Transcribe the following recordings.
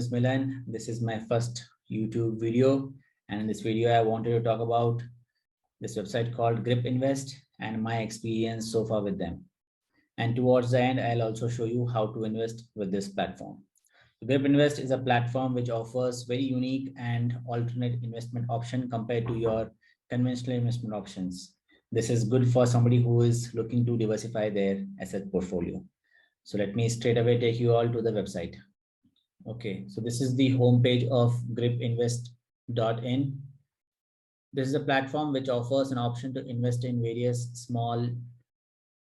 is Milan. This is my first YouTube video, and in this video I wanted to talk about this website called Grip Invest and my experience so far with them. And towards the end, I'll also show you how to invest with this platform. Grip Invest is a platform which offers very unique and alternate investment option compared to your conventional investment options. This is good for somebody who is looking to diversify their asset portfolio. So let me straight away take you all to the website. Okay, so this is the homepage of gripinvest.in. This is a platform which offers an option to invest in various small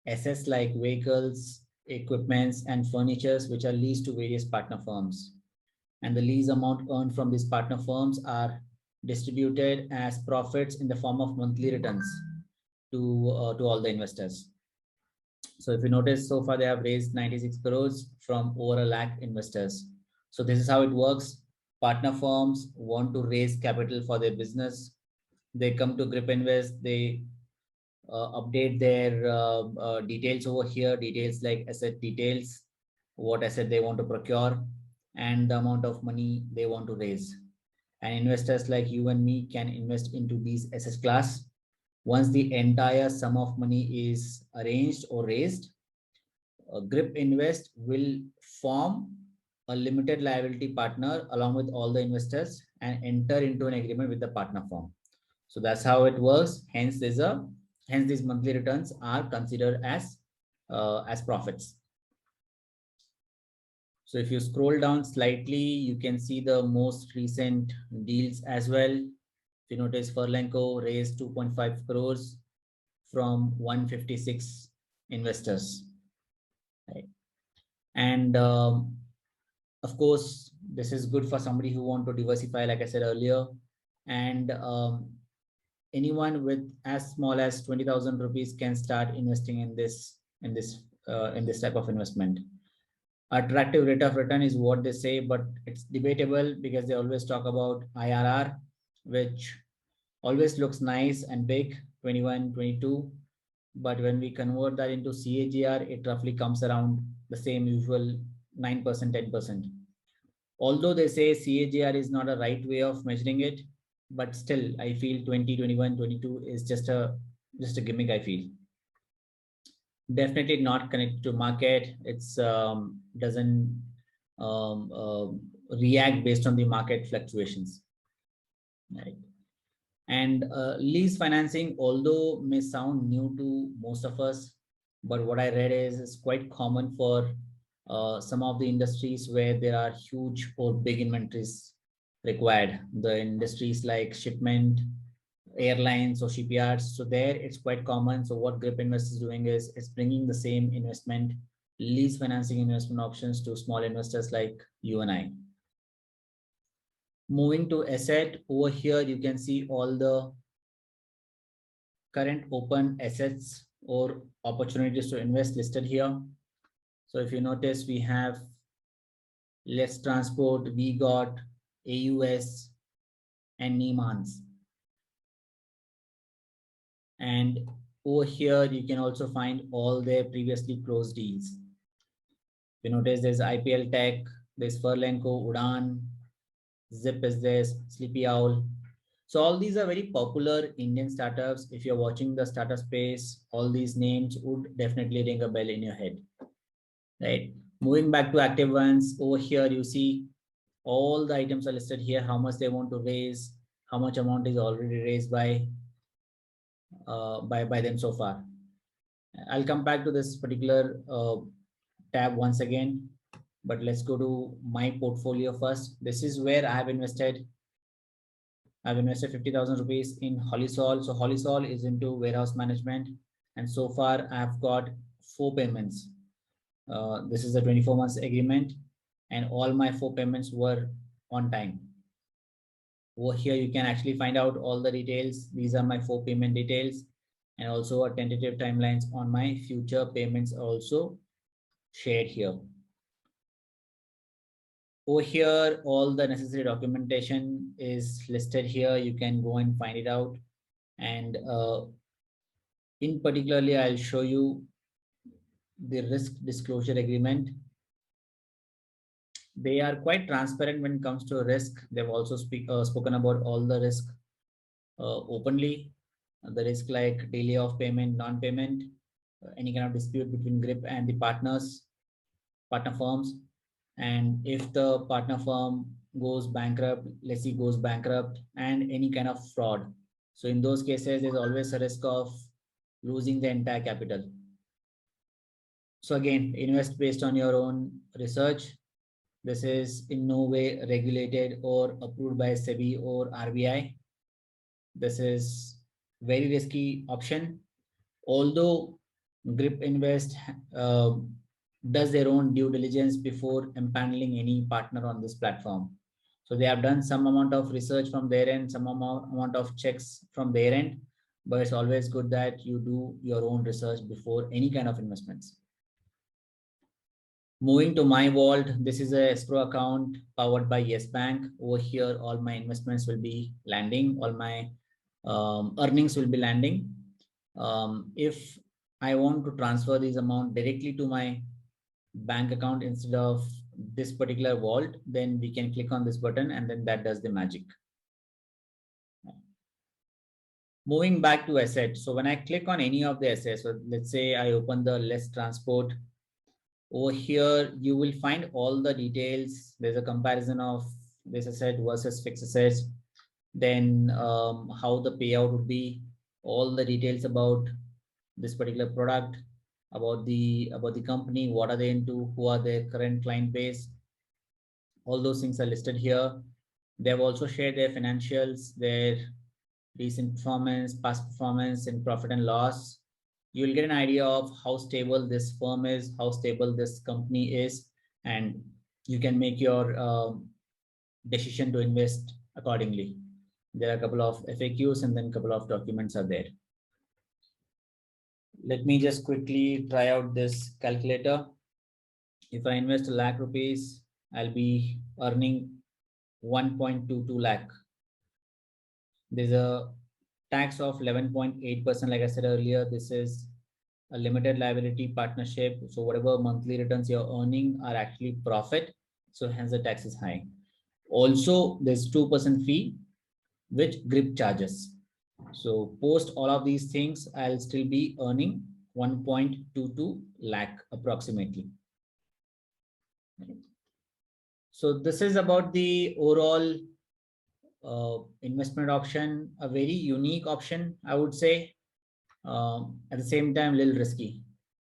assets like vehicles, equipments, and furnitures which are leased to various partner firms. And the lease amount earned from these partner firms are distributed as profits in the form of monthly returns to all the investors. So if you notice, so far they have raised 96 crores from over 1 lakh investors. So this is how it works. Partner firms want to raise capital for their business. They come to Grip Invest, they update their details over here, details like asset details, what asset they want to procure, and the amount of money they want to raise. And investors like you and me can invest into these asset class. Once the entire sum of money is arranged or raised, Grip Invest will form a limited liability partner along with all the investors and enter into an agreement with the partner firm. So that's how it works. Hence, these monthly returns are considered as profits. So if you scroll down slightly, you can see the most recent deals as well. If you notice, Furlenco raised 2.5 crores from 156 investors. Right. And of course, this is good for somebody who want to diversify, like I said earlier. And anyone with as small as 20,000 rupees can start investing in this type of investment. Attractive rate of return is what they say, but it's debatable because they always talk about IRR, which always looks nice and big, 21, 22. But when we convert that into CAGR, it roughly comes around the same usual 9%, 10%. Although they say CAGR is not a right way of measuring it, but still I feel 20, 21, 22 is just a gimmick, I feel. Definitely not connected to market. It's doesn't react based on the market fluctuations, right? And lease financing, although may sound new to most of us, but what I read is it's quite common for some of the industries where there are huge or big inventories required. The industries like shipment, airlines or shipyards. So there it's quite common. So what Grip Invest is doing is it's bringing the same investment, lease financing investment options to small investors like you and I. Moving to asset, over here you can see all the current open assets or opportunities to invest listed here. So if you notice, we have Let's Transport, V-Got, AUS, and Niemann's. And over here, you can also find all their previously closed deals. You notice there's IPL Tech, there's Furlenco, Udaan, Zip is there, Sleepy Owl. So all these are very popular Indian startups. If you're watching the startup space, all these names would definitely ring a bell in your head, right? Moving back to active ones, over here you see all the items are listed here, how much they want to raise, how much amount is already raised by them so far. I'll come back to this particular tab once again, but let's go to my portfolio first. This is where I have invested. I've invested 50,000 rupees in Holisol. So Holisol is into warehouse management, and so far I've got 4 payments. This is a 24 months agreement, and all my 4 payments were on time. Over here, you can actually find out all the details. These are my 4 payment details, and also a tentative timelines on my future payments are also shared here. Over here, all the necessary documentation is listed here. You can go and find it out. And in particularly, I'll show you the risk disclosure agreement. They are quite transparent when it comes to risk. They've also spoken about all the risk openly. The risk like delay of payment, non-payment, any kind of dispute between GRIP and the partner firms. And if the partner firm goes bankrupt, lessee goes bankrupt, and any kind of fraud. So in those cases, there's always a risk of losing the entire capital. So again, invest based on your own research. This is in no way regulated or approved by SEBI or RBI. This is very risky option. Although Grip Invest does their own due diligence before empaneling any partner on this platform. So they have done some amount of research from their end, some amount of checks from their end, but it's always good that you do your own research before any kind of investments. Moving to my vault, this is a escrow account powered by Yes Bank. Over here, all my investments will be landing, all my earnings will be landing. If I want to transfer this amount directly to my bank account instead of this particular vault, then we can click on this button and then that does the magic. Moving back to assets. So when I click on any of the assets, so let's say I open the less transport. Over here, you will find all the details. There's a comparison of this asset versus fixed assets. Then how the payout would be, all the details about this particular product, about the company, what are they into, who are their current client base. All those things are listed here. They have also shared their financials, their recent performance, past performance, and profit and loss. You will get an idea of how stable this firm is, how stable this company is, and you can make your decision to invest accordingly. There are a couple of FAQs and then a couple of documents are there. Let me just quickly try out this calculator. If I invest ₹1,00,000, I'll be earning 1.22 lakh. There's a tax of 11.8%. Like I said earlier, this is a limited liability partnership. So whatever monthly returns you're earning are actually profit. So hence the tax is high. Also, there's 2% fee, which GRIP charges. So post all of these things, I'll still be earning 1.22 lakh approximately. So this is about the overall investment option, a very unique option, I would say. At the same time, a little risky.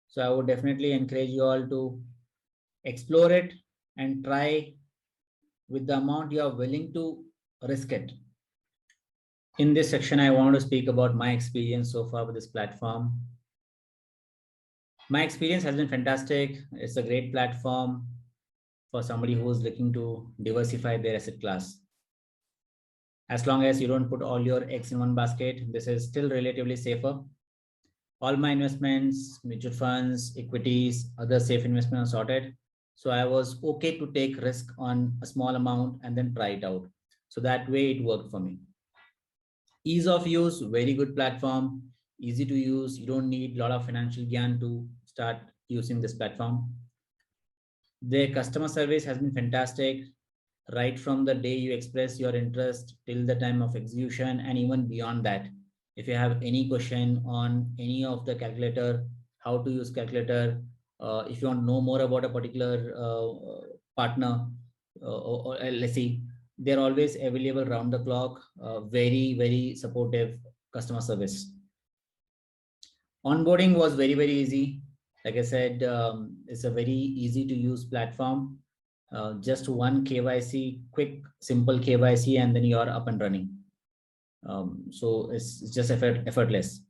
So I would definitely encourage you all to explore it and try with the amount you are willing to risk it. In this section, I want to speak about my experience so far with this platform. My experience has been fantastic. It's a great platform for somebody who's looking to diversify their asset class. As long as you don't put all your eggs in one basket, this is still relatively safer. All my investments, mutual funds, equities, other safe investments are sorted. So I was okay to take risk on a small amount and then try it out. So that way it worked for me. Ease of use, very good platform, easy to use. You don't need a lot of financial gyan to start using this platform. Their customer service has been fantastic. Right from the day you express your interest till the time of execution and even beyond that. If you have any question on any of the calculator, how to use calculator, if you want to know more about a particular partner or let's see, they're always available round the clock. Very, very supportive customer service. Onboarding was very, very easy. Like I said, it's a very easy to use platform. Just one KYC, quick, simple KYC, and then you are up and running. So it's just effortless.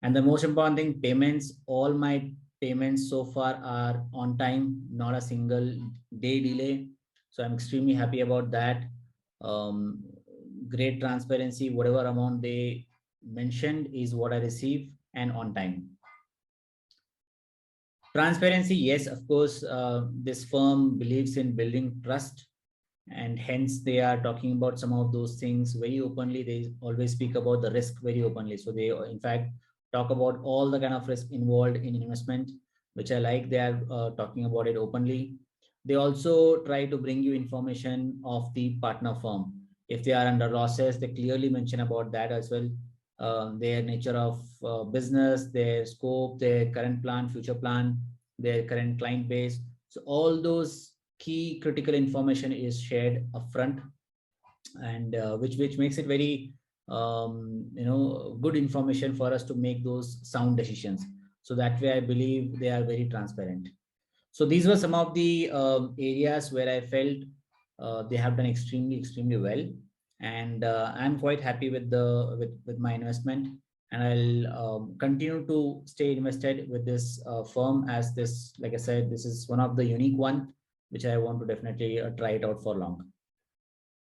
And the most important thing, payments, all my payments so far are on time, not a single day delay. So I'm extremely happy about that. Great transparency, whatever amount they mentioned is what I receive and on time. Transparency, yes, of course, this firm believes in building trust and hence they are talking about some of those things very openly. They always speak about the risk very openly. So they, in fact, talk about all the kind of risk involved in investment, which I like. They are talking about it openly. They also try to bring you information of the partner firm. If they are under losses, they clearly mention about that as well. Their nature of business, their scope, their current plan, future plan, their current client base. So all those key critical information is shared upfront, and which makes it very good information for us to make those sound decisions. So that way, I believe they are very transparent. So these were some of the areas where I felt they have done extremely well, and I'm quite happy with with my investment, and I'll continue to stay invested with this firm, as this, like I said, this is one of the unique one which I want to definitely try it out for long.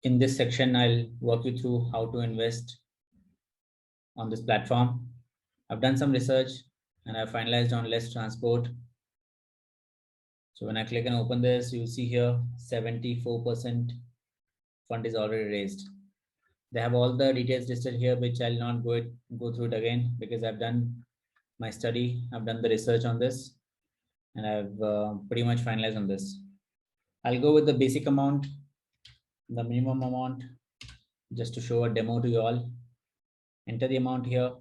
In this section, I'll walk you through how to invest on this platform. I've done some research and I've finalized on Less Transport. So when I click and open this, you'll see here 74% fund is already raised. They have all the details listed here, which I'll not go through it again, because I've done my study, I've done the research on this, and I've pretty much finalized on this. I'll go with the basic amount, the minimum amount, just to show a demo to you all. Enter the amount here.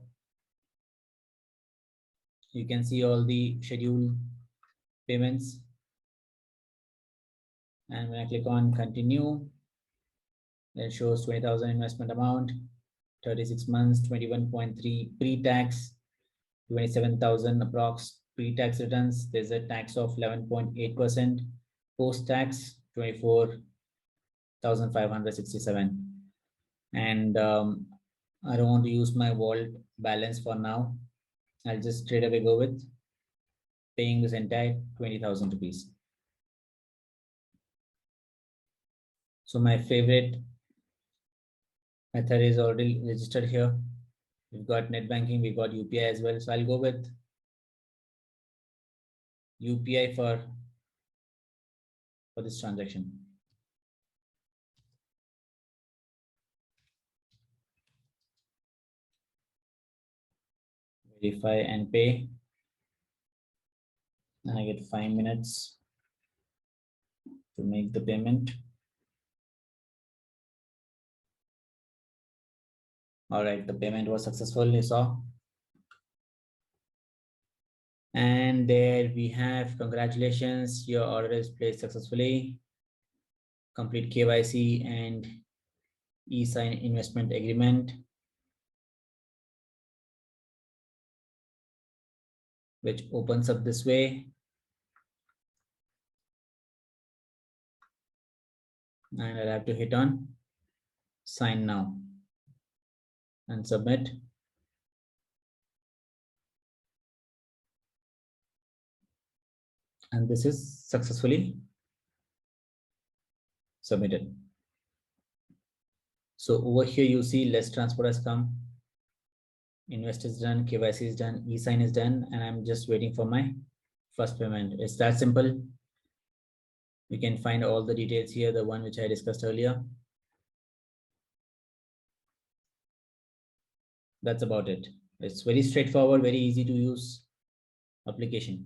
You can see all the scheduled payments. And when I click on continue, then it shows 20,000 investment amount, 36 months, 21.3 pre-tax, 27,000 approx pre-tax returns. There's a tax of 11.8%, post-tax 24,567. And I don't want to use my vault balance for now. I'll just straight away go with paying this entire 20,000 rupees. So my favorite method is already registered here. We've got net banking, we've got UPI as well. So I'll go with UPI for this transaction. Verify and pay. And I get 5 minutes to make the payment. All right, the payment was successful, you saw. And there we have, congratulations, your order is placed successfully. Complete KYC and e-sign investment agreement, which opens up this way. And I'll have to hit on sign now and submit. And this is successfully submitted. So over here, you see Less Transport has come, invest is done, KYC is done, e-sign is done, and I'm just waiting for my first payment. It's that simple. You can find all the details here, the one which I discussed earlier. That's about it. It's very straightforward, very easy to use application.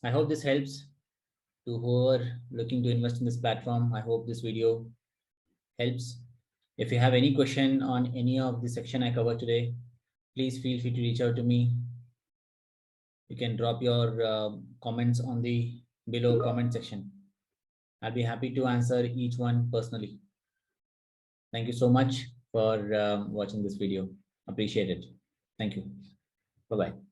I hope this helps to whoever looking to invest in this platform. I hope this video helps. If you have any question on any of the section I covered today, please feel free to reach out to me. You can drop your comments on the below comment section. I'll be happy to answer each one personally. Thank you so much for watching this video. Appreciate it. Thank you. Bye-bye.